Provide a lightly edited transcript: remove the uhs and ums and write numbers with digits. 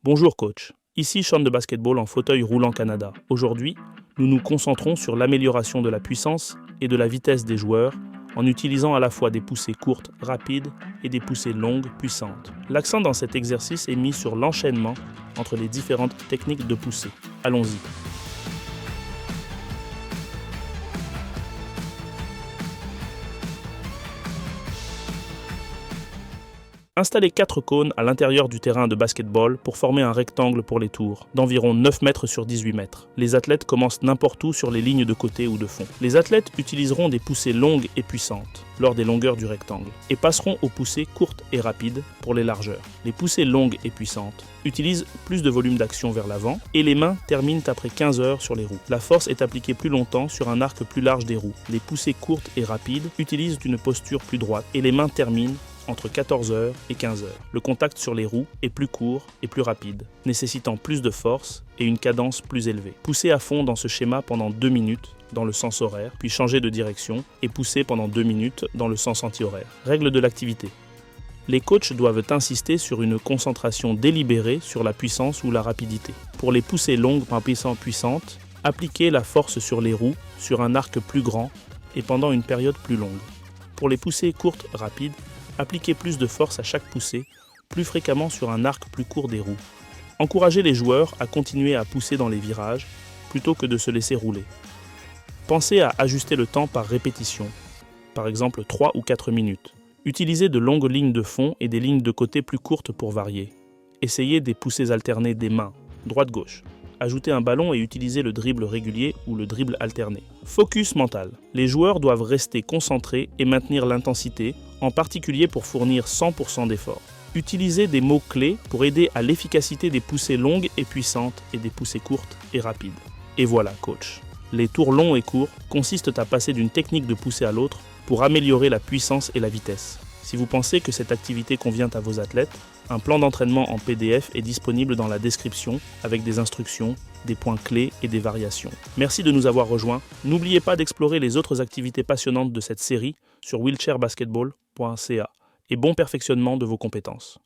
Bonjour coach, ici Sean de Basketball en fauteuil roulant Canada. Aujourd'hui, nous nous concentrons sur l'amélioration de la puissance et de la vitesse des joueurs en utilisant à la fois des poussées courtes, rapides et des poussées longues, puissantes. L'accent dans cet exercice est mis sur l'enchaînement entre les différentes techniques de poussée. Allons-y. Installez 4 cônes à l'intérieur du terrain de basketball pour former un rectangle pour les tours, d'environ 9 mètres sur 18 mètres. Les athlètes commencent n'importe où sur les lignes de côté ou de fond. Les athlètes utiliseront des poussées longues et puissantes lors des longueurs du rectangle et passeront aux poussées courtes et rapides pour les largeurs. Les poussées longues et puissantes utilisent plus de volume d'action vers l'avant et les mains terminent après 15 heures sur les roues. La force est appliquée plus longtemps sur un arc plus large des roues. Les poussées courtes et rapides utilisent une posture plus droite et les mains terminent entre 14 heures et 15 heures. Le contact sur les roues est plus court et plus rapide, nécessitant plus de force et une cadence plus élevée. Poussez à fond dans ce schéma pendant 2 minutes dans le sens horaire, puis changez de direction et poussez pendant 2 minutes dans le sens anti-horaire. Règle de l'activité. Les coachs doivent insister sur une concentration délibérée sur la puissance ou la rapidité. Pour les poussées longues puissantes, appliquez la force sur les roues sur un arc plus grand et pendant une période plus longue. Pour les poussées courtes rapides, appliquez plus de force à chaque poussée, plus fréquemment sur un arc plus court des roues. Encouragez les joueurs à continuer à pousser dans les virages plutôt que de se laisser rouler. Pensez à ajuster le temps par répétition, par exemple 3 ou 4 minutes. Utilisez de longues lignes de fond et des lignes de côté plus courtes pour varier. Essayez des poussées alternées des mains, droite-gauche. Ajoutez un ballon et utilisez le dribble régulier ou le dribble alterné. Focus mental. Les joueurs doivent rester concentrés et maintenir l'intensité, en particulier pour fournir 100% d'efforts. Utilisez des mots-clés pour aider à l'efficacité des poussées longues et puissantes et des poussées courtes et rapides. Et voilà, coach. Les tours longs et courts consistent à passer d'une technique de poussée à l'autre pour améliorer la puissance et la vitesse. Si vous pensez que cette activité convient à vos athlètes, un plan d'entraînement en PDF est disponible dans la description avec des instructions, des points clés et des variations. Merci de nous avoir rejoints. N'oubliez pas d'explorer les autres activités passionnantes de cette série sur wheelchairbasketball.ca et bon perfectionnement de vos compétences.